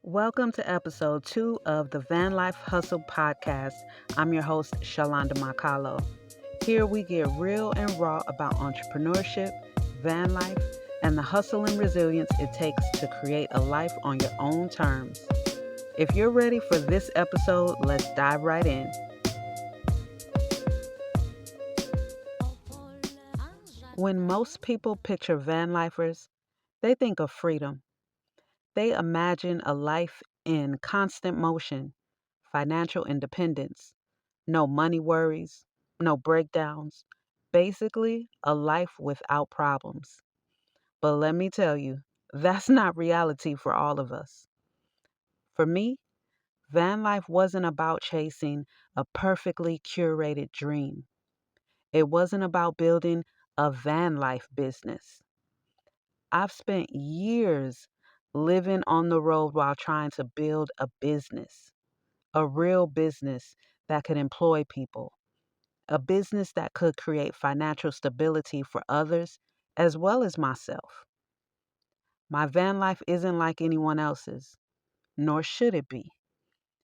Welcome to episode 2 of the Vanlife Hustle podcast. I'm your host, Shalonda Makalo. Here we get real and raw about entrepreneurship, van life, and the hustle and resilience it takes to create a life on your own terms. If you're ready for this episode, let's dive right in. When most people picture van lifers, they think of freedom. They imagine a life in constant motion, financial independence, no money worries, no breakdowns, basically a life without problems. But let me tell you, that's not reality for all of us. For me, van life wasn't about chasing a perfectly curated dream. It wasn't about building a van life business. I've spent years living on the road while trying to build a business, a real business that could employ people, a business that could create financial stability for others as well as myself. My van life isn't like anyone else's, nor should it be.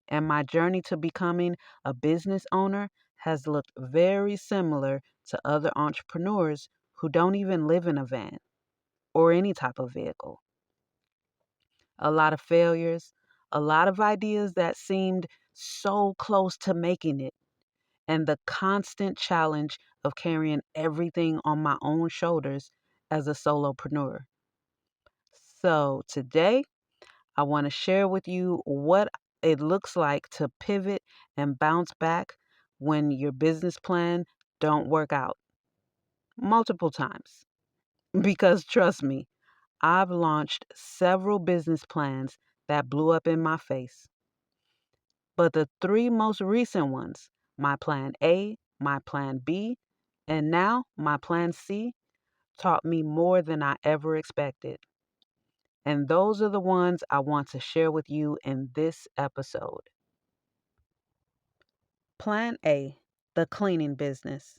And my journey to becoming a business owner has looked very similar to other entrepreneurs who don't even live in a van or any type of vehicle. A lot of failures, a lot of ideas that seemed so close to making it, and the constant challenge of carrying everything on my own shoulders as a solopreneur. So, today I want to share with you what it looks like to pivot and bounce back when your business plan don't work out multiple times. Because trust me, I've launched several business plans that blew up in my face. But the three most recent ones, my plan A, my plan B, and now my plan C, taught me more than I ever expected. And those are the ones I want to share with you in this episode. Plan A, the cleaning business.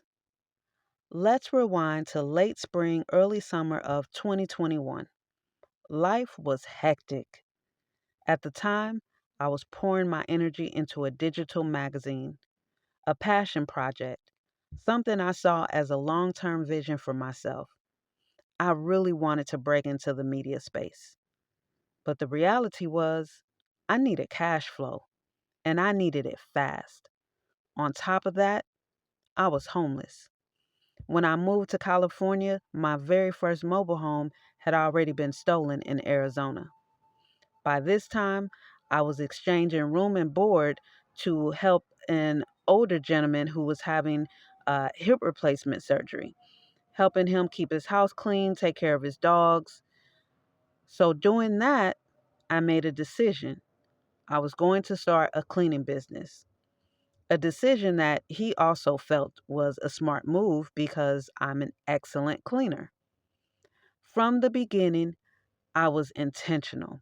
Let's rewind to late spring, early summer of 2021. Life was hectic. At the time, I was pouring my energy into a digital magazine, a passion project, something I saw as a long term vision for myself. I really wanted to break into the media space. But the reality was, I needed cash flow, and I needed it fast. On top of that, I was homeless. When I moved to California, my very first mobile home had already been stolen in Arizona. By this time, I was exchanging room and board to help an older gentleman who was having hip replacement surgery, helping him keep his house clean, take care of his dogs. So, doing that, I made a decision. I was going to start a cleaning business. A decision that he also felt was a smart move because I'm an excellent cleaner. From the beginning, I was intentional.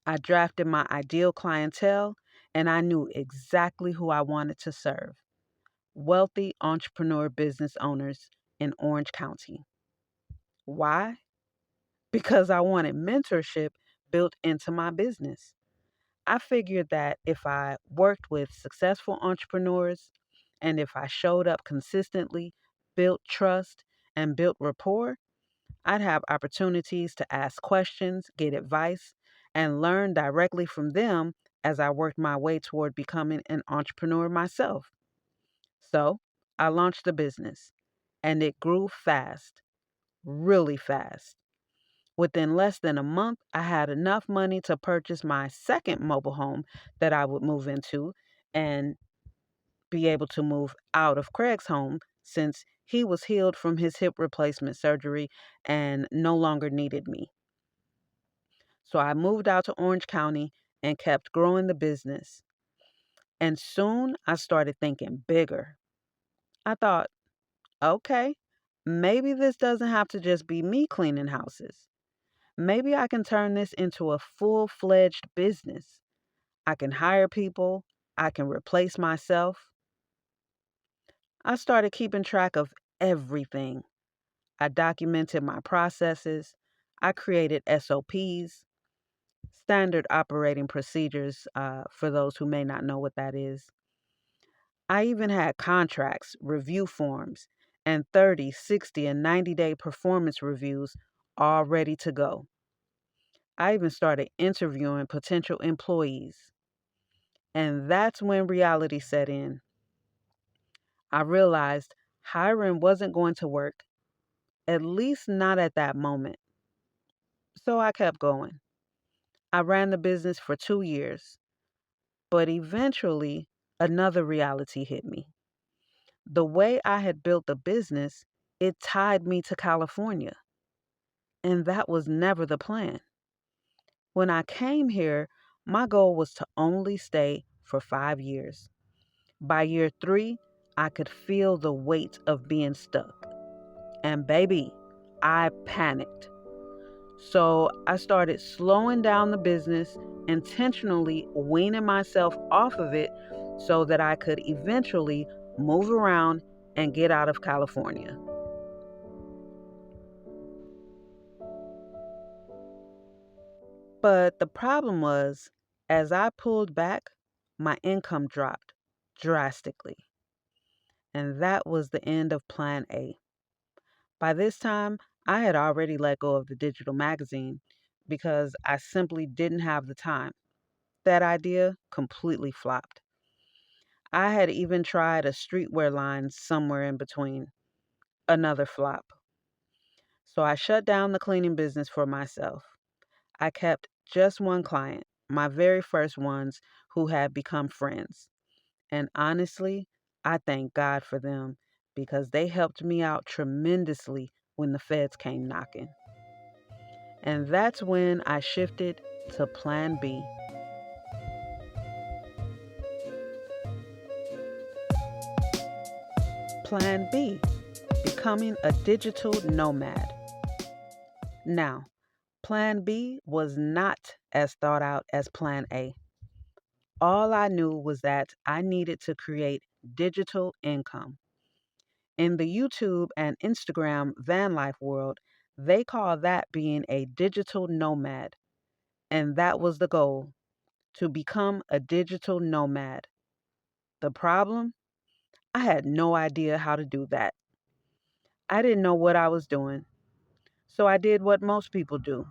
I drafted my ideal clientele and I knew exactly who I wanted to serve: wealthy entrepreneur business owners in Orange County. Why? Because I wanted mentorship built into my business. I figured that if I worked with successful entrepreneurs and if I showed up consistently, built trust, and built rapport, I'd have opportunities to ask questions, get advice, and learn directly from them as I worked my way toward becoming an entrepreneur myself. So I launched the business, and it grew fast, really fast. Within less than a month, I had enough money to purchase my second mobile home that I would move into and be able to move out of Craig's home since he was healed from his hip replacement surgery and no longer needed me. So I moved out to Orange County and kept growing the business. And soon I started thinking bigger. I thought, okay, maybe this doesn't have to just be me cleaning houses. Maybe I can turn this into a full fledged business. I can hire people, I can replace myself. I started keeping track of everything. I documented my processes. I created SOPs, standard operating procedures for those who may not know what that is. I even had contracts, review forms, and 30, 60, and 90-day performance reviews all ready to go. I even started interviewing potential employees. And that's when reality set in. I realized hiring wasn't going to work, at least not at that moment. So I kept going. I ran the business for 2 years, but eventually another reality hit me. The way I had built the business, it tied me to California, and that was never the plan. When I came here, my goal was to only stay for 5 years. By year 3, I could feel the weight of being stuck. And baby, I panicked. So I started slowing down the business, intentionally weaning myself off of it so that I could eventually move around and get out of California. But the problem was, as I pulled back, my income dropped drastically. And that was the end of Plan A. By this time, I had already let go of the digital magazine because I simply didn't have the time. That idea completely flopped. I had even tried a streetwear line somewhere in between. Another flop. So I shut down the cleaning business for myself. I kept just one client, my very first ones who had become friends. And honestly, I thank God for them because they helped me out tremendously when the feds came knocking. And that's when I shifted to Plan B. Plan B, becoming a digital nomad. Now, Plan B was not as thought out as Plan A. All I knew was that I needed to create digital income. In the YouTube and Instagram Vanlife world, they call that being a digital nomad. And that was the goal, to become a digital nomad. The problem? I had no idea how to do that. I didn't know what I was doing. So I did what most people do.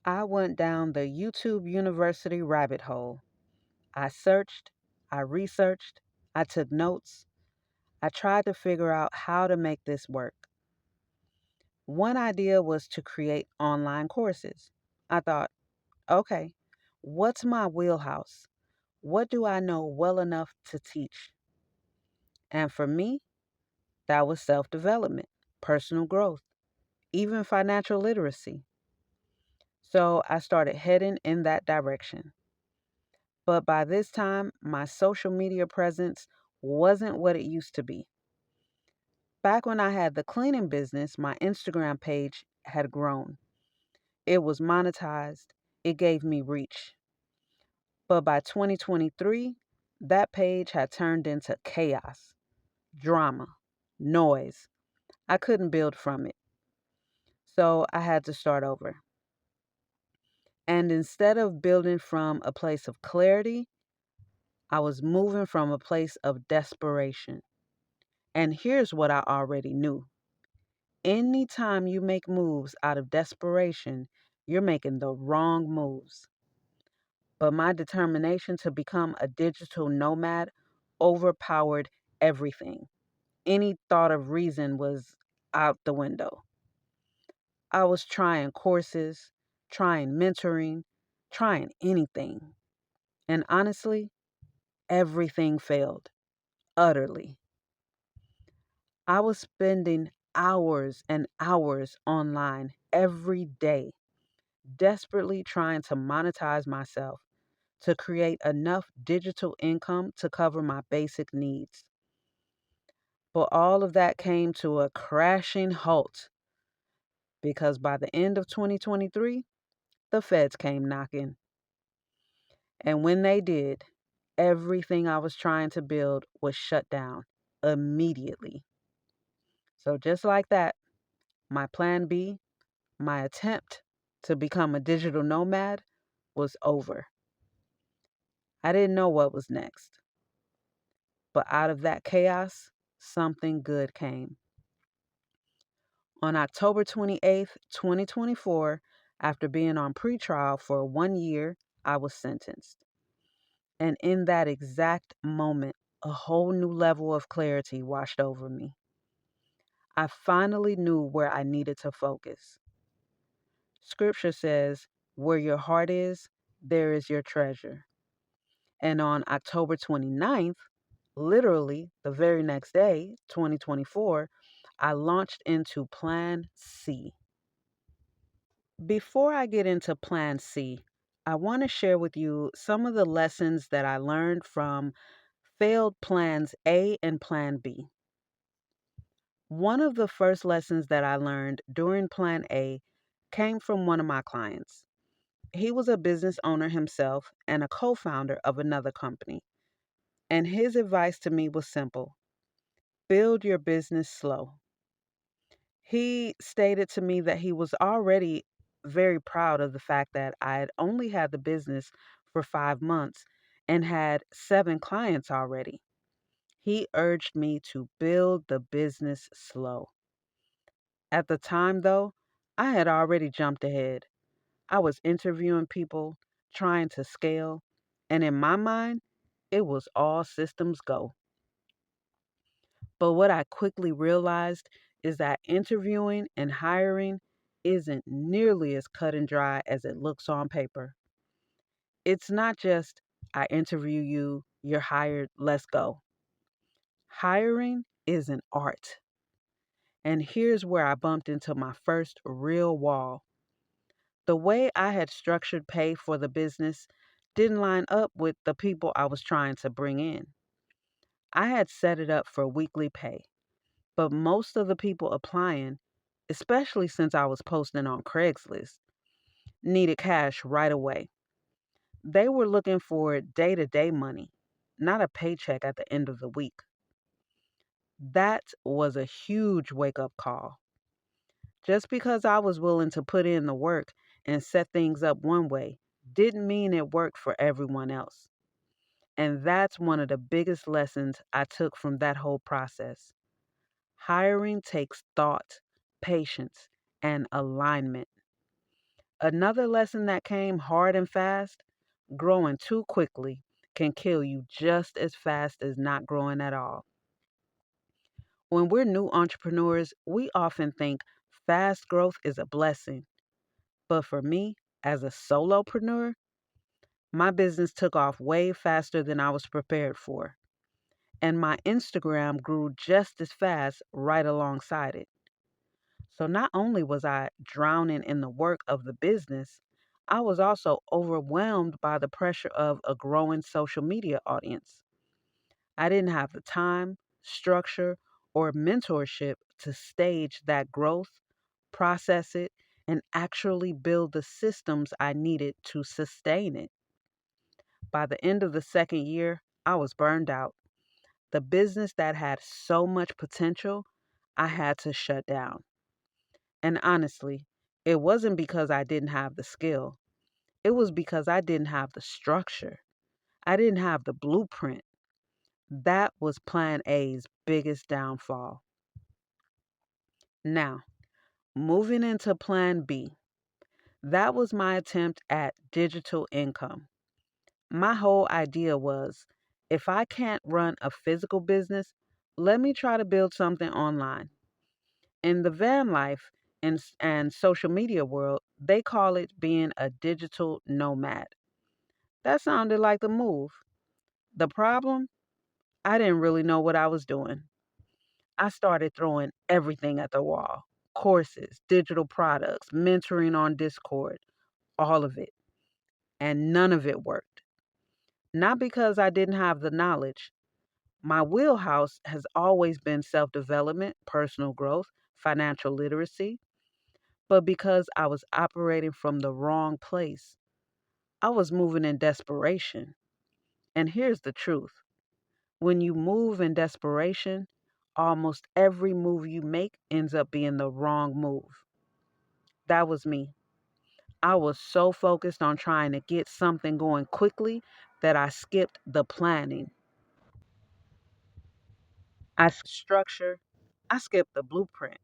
I went down the YouTube University rabbit hole. I searched, I researched, I took notes, I tried to figure out how to make this work. One idea was to create online courses. I thought, okay, what's my wheelhouse? What do I know well enough to teach? And for me, that was self development, personal growth, even financial literacy. So I started heading in that direction. But by this time, my social media presence wasn't what it used to be. Back when I had the cleaning business, my Instagram page had grown. It was monetized, it gave me reach. But by 2023, that page had turned into chaos, drama, noise. I couldn't build from it. So I had to start over. And instead of building from a place of clarity, I was moving from a place of desperation. And here's what I already knew. Anytime you make moves out of desperation, you're making the wrong moves. But my determination to become a digital nomad overpowered everything. Any thought of reason was out the window. I was trying courses, trying mentoring, trying anything. And honestly, everything failed utterly. I was spending hours and hours online every day, desperately trying to monetize myself to create enough digital income to cover my basic needs. But all of that came to a crashing halt because by the end of 2023, the feds came knocking. And when they did, everything I was trying to build was shut down immediately. So just like that, my plan B, my attempt to become a digital nomad was over. I didn't know what was next, but out of that chaos, something good came. On October 28th, 2024, after being on pretrial for 1 year, I was sentenced. And in that exact moment, a whole new level of clarity washed over me. I finally knew where I needed to focus. Scripture says, "Where your heart is, there is your treasure." And on October 29th, literally the very next day, 2024, I launched into Plan C. Before I get into Plan C, I want to share with you some of the lessons that I learned from failed Plans A and Plan B. One of the first lessons that I learned during Plan A came from one of my clients. He was a business owner himself and a co founder of another company. And his advice to me was simple: build your business slow. He stated to me that he was already very proud of the fact that I had only had the business for 5 months and had 7 clients already. He urged me to build the business slow. At the time, though, I had already jumped ahead. I was interviewing people, trying to scale, and in my mind, it was all systems go. But what I quickly realized is that interviewing and hiring isn't nearly as cut and dry as it looks on paper. It's not just, I interview you, you're hired, let's go. Hiring is an art. And here's where I bumped into my first real wall. The way I had structured pay for the business didn't line up with the people I was trying to bring in. I had set it up for weekly pay, but most of the people applying, especially since I was posting on Craigslist, needed cash right away. They were looking for day to day money, not a paycheck at the end of the week. That was a huge wake up call. Just because I was willing to put in the work and set things up one way didn't mean it worked for everyone else. And that's one of the biggest lessons I took from that whole process. Hiring takes thought, patience, and alignment. Another lesson that came hard and fast: growing too quickly can kill you just as fast as not growing at all. When we're new entrepreneurs, we often think fast growth is a blessing. But for me, as a solopreneur, my business took off way faster than I was prepared for. And my Instagram grew just as fast right alongside it. So not only was I drowning in the work of the business, I was also overwhelmed by the pressure of a growing social media audience. I didn't have the time, structure, or mentorship to stage that growth, process it, and actually build the systems I needed to sustain it. By the end of the second year, I was burned out. The business that had so much potential, I had to shut down. And honestly, it wasn't because I didn't have the skill. It was because I didn't have the structure. I didn't have the blueprint. That was Plan A's biggest downfall. Now, moving into Plan B, that was my attempt at digital income. My whole idea was, if I can't run a physical business, let me try to build something online. In the van life and social media world, they call it being a digital nomad. That sounded like the move. The problem? I didn't really know what I was doing. I started throwing everything at the wall: courses, digital products, mentoring on Discord, all of it. And none of it worked. Not because I didn't have the knowledge. My wheelhouse has always been self development, personal growth, financial literacy, but because I was operating from the wrong place. I was moving in desperation. And here's the truth: when you move in desperation, almost every move you make ends up being the wrong move. That was me. I was so focused on trying to get something going quickly that I skipped the planning. I skipped structure. I skipped the blueprint.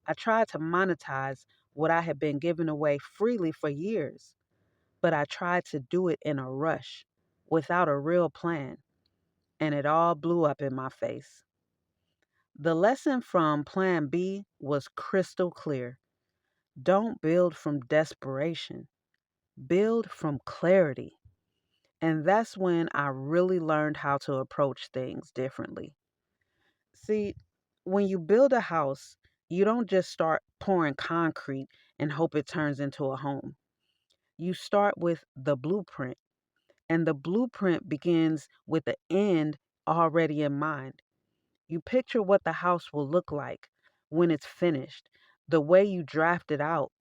I tried to monetize what I had been giving away freely for years, but I tried to do it in a rush without a real plan, and it all blew up in my face. The lesson from Plan B was crystal clear. Don't build from desperation, build from clarity. And that's when I really learned how to approach things differently. See, when you build a house, you don't just start pouring concrete and hope it turns into a home. You start with the blueprint, and the blueprint begins with the end already in mind. You picture what the house will look like when it's finished, the way you draft it out,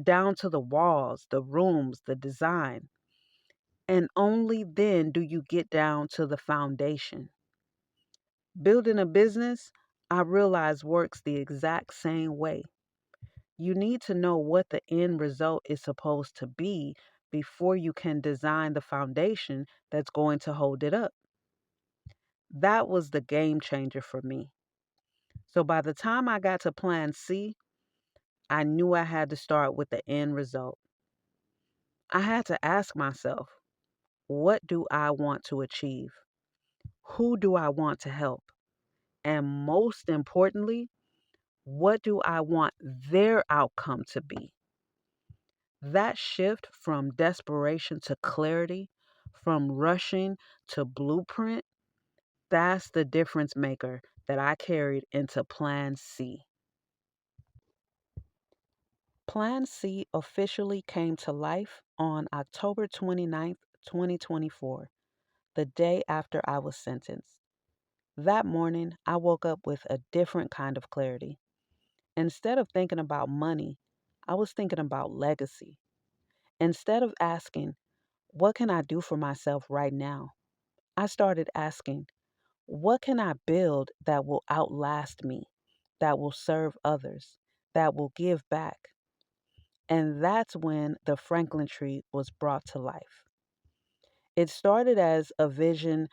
down to the walls, the rooms, the design. And only then do you get down to the foundation. Building a business, I realize, works the exact same way. You need to know what the end result is supposed to be before you can design the foundation that's going to hold it up. That was the game changer for me. So by the time I got to plan C, I knew I had to start with the end result. I had to ask myself, what do I want to achieve? Who do I want to help? And most importantly, what do I want their outcome to be? That shift from desperation to clarity, from rushing to blueprint, that's the difference maker that I carried into Plan C. Plan C officially came to life on October 29th, 2024, the day after I was sentenced. That morning, I woke up with a different kind of clarity. Instead of thinking about money, I was thinking about legacy. Instead of asking, what can I do for myself right now? I started asking, what can I build that will outlast me, that will serve others, that will give back? And that's when the Franklin tree was brought to life. It started as a vision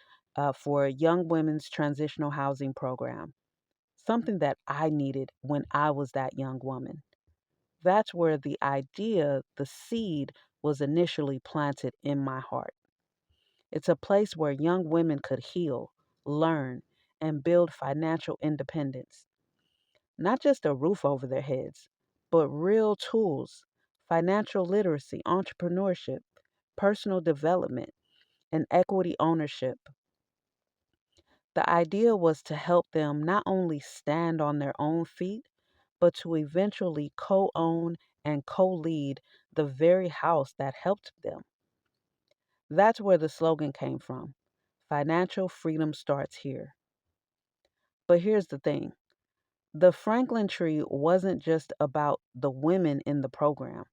for young women's transitional housing program, something that I needed when I was that young woman. That's where the idea, the seed, was initially planted in my heart. It's a place where young women could heal, learn, and build financial independence. Not just a roof over their heads, but real tools: financial literacy, entrepreneurship, personal development, and equity ownership. The idea was to help them not only stand on their own feet, but to eventually co own and co lead the very house that helped them. That's where the slogan came from: financial freedom starts here. But here's the thing: the Franklin tree wasn't just about the women in the program.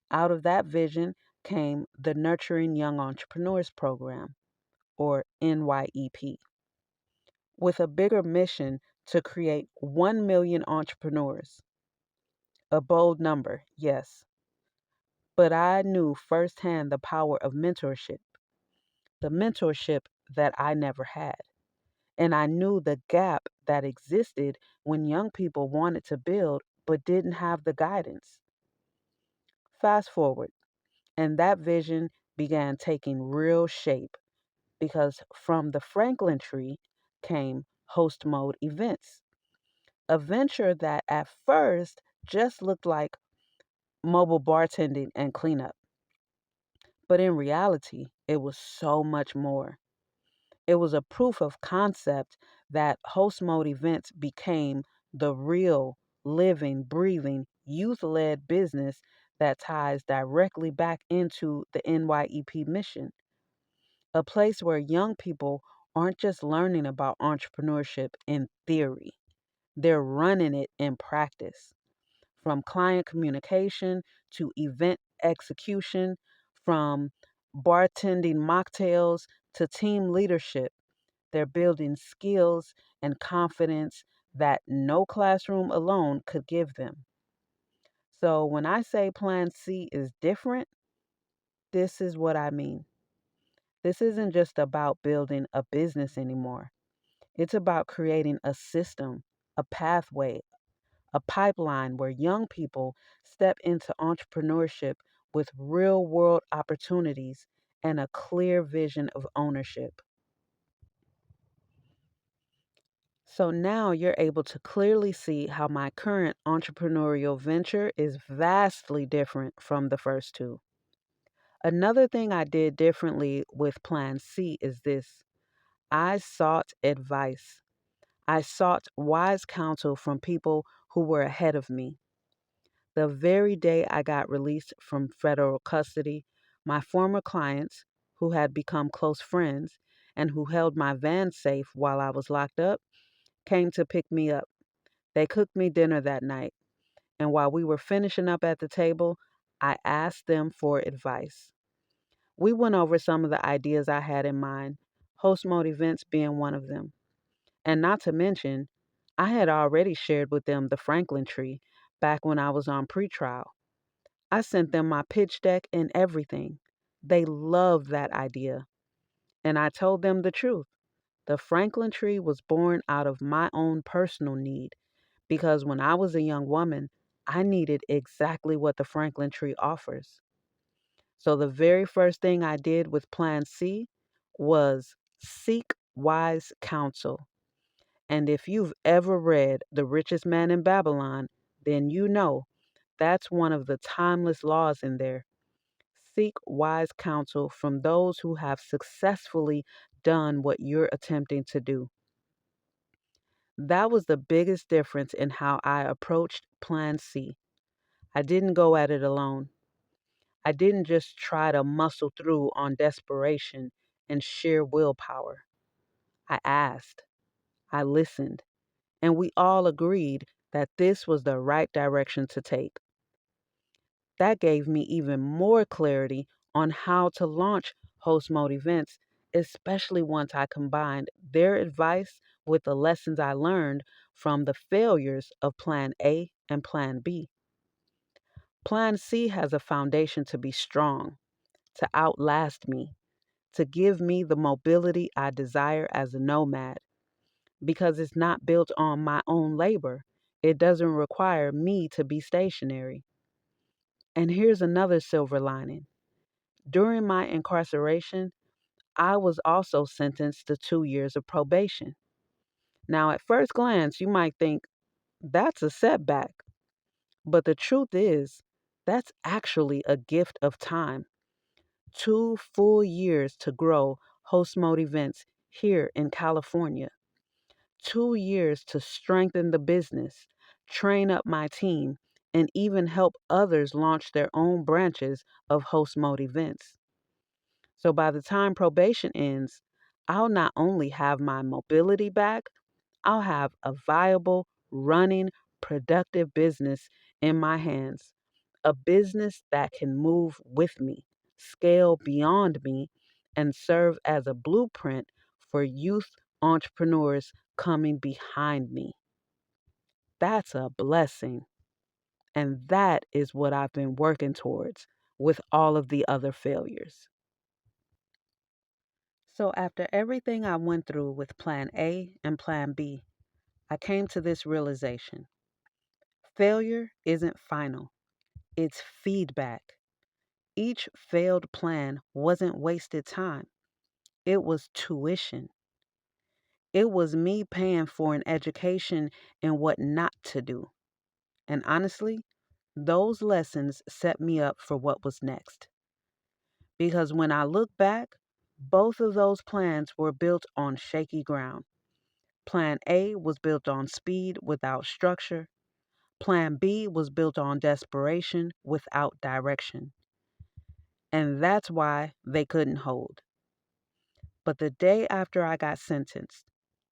Out of that vision came the Nurturing Young Entrepreneurs Program, or NYEP, with a bigger mission to create 1 million entrepreneurs. A bold number, yes, but I knew firsthand the power of mentorship, the mentorship that I never had. And I knew the gap that existed when young people wanted to build but didn't have the guidance. Fast forward, and that vision began taking real shape because from the Franklin tree came host mode events, a venture that at first just looked like mobile bartending and cleanup. But in reality, it was so much more. It was a proof of concept that host mode events became the real, living, breathing, youth led business that ties directly back into the NYEP mission. A place where young people aren't just learning about entrepreneurship in theory, they're running it in practice. From client communication to event execution, from bartending mocktails to team leadership, they're building skills and confidence that no classroom alone could give them. So when I say Plan C is different, this is what I mean. This isn't just about building a business anymore. It's about creating a system, a pathway, a pipeline where young people step into entrepreneurship with real world opportunities and a clear vision of ownership. So now you're able to clearly see how my current entrepreneurial venture is vastly different from the first two. Another thing I did differently with Plan C is this: I sought advice. I sought wise counsel from people who were ahead of me. The very day I got released from federal custody, my former clients, who had become close friends and who held my van safe while I was locked up, came to pick me up. They cooked me dinner that night, and while we were finishing up at the table, I asked them for advice. We went over some of the ideas I had in mind, host mode events being one of them. And not to mention, I had already shared with them the Franklin tree back when I was on pretrial. I sent them my pitch deck and everything. They loved that idea. And I told them the truth. The Franklin tree was born out of my own personal need because when I was a young woman, I needed exactly what the Franklin tree offers. So the very first thing I did with Plan C was seek wise counsel. And if you've ever read The Richest Man in Babylon, then you know that's one of the timeless laws in there. Seek wise counsel from those who have successfully done what you're attempting to do. That was the biggest difference in how I approached Plan C. I didn't go at it alone. I didn't just try to muscle through on desperation and sheer willpower. I asked, I listened, and we all agreed that this was the right direction to take. That gave me even more clarity on how to launch Host Mode events, especially once I combined their advice with the lessons I learned from the failures of Plan A and Plan B. Plan C has a foundation to be strong, to outlast me, to give me the mobility I desire as a nomad, because it's not built on my own labor. It doesn't require me to be stationary. And here's another silver lining. During my incarceration, I was also sentenced to 2 years of probation. Now, at first glance, you might think that's a setback, but the truth is, that's actually a gift of time. 2 full years to grow Host Mode events here in California. 2 years to strengthen the business, train up my team, and even help others launch their own branches of Host Mode events. So by the time probation ends, I'll not only have my mobility back, I'll have a viable, running, productive business in my hands. A business that can move with me, scale beyond me, and serve as a blueprint for youth entrepreneurs coming behind me. That's a blessing. And that is what I've been working towards with all of the other failures. So, after everything I went through with Plan A and Plan B, I came to this realization: failure isn't final, it's feedback. Each failed plan wasn't wasted time, it was tuition. It was me paying for an education in what not to do. And honestly, those lessons set me up for what was next. Because when I look back, both of those plans were built on shaky ground. Plan A was built on speed without structure. Plan B was built on desperation without direction. And that's why they couldn't hold. But the day after I got sentenced,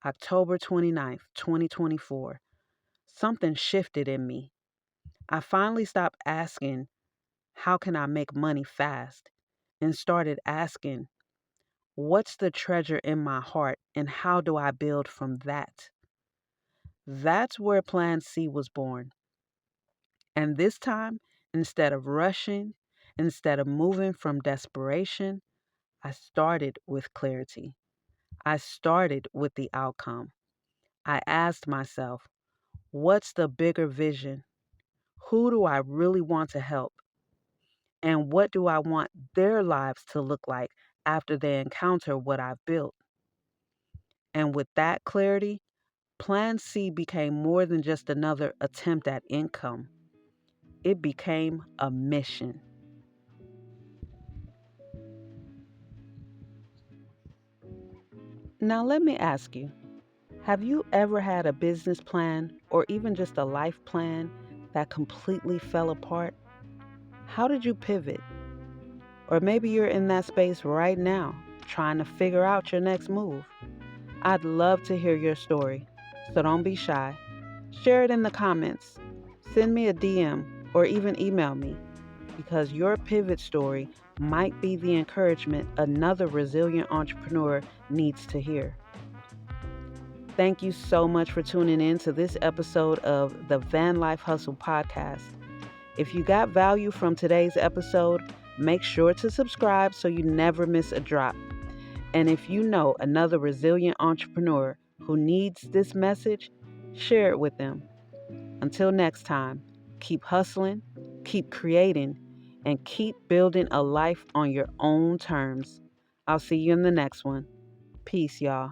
October 29th, 2024, something shifted in me. I finally stopped asking, how can I make money fast? And started asking, what's the treasure in my heart and how do I build from that? That's where Plan C was born. And this time, instead of rushing, instead of moving from desperation, I started with clarity. I started with the outcome. I asked myself, what's the bigger vision? Who do I really want to help? And what do I want their lives to look like after they encounter what I've built? And with that clarity, Plan C became more than just another attempt at income. It became a mission. Now, let me ask you, have you ever had a business plan or even just a life plan that completely fell apart? How did you pivot? Or maybe you're in that space right now, trying to figure out your next move. I'd love to hear your story, so don't be shy. Share it in the comments, send me a DM, or even email me, because your pivot story might be the encouragement another resilient entrepreneur needs to hear. Thank you so much for tuning in to this episode of the Vanlife Hustle podcast. If you got value from today's episode, make sure to subscribe so you never miss a drop. And if you know another resilient entrepreneur who needs this message, share it with them. Until next time, keep hustling, keep creating, and keep building a life on your own terms. I'll see you in the next one. Peace, y'all.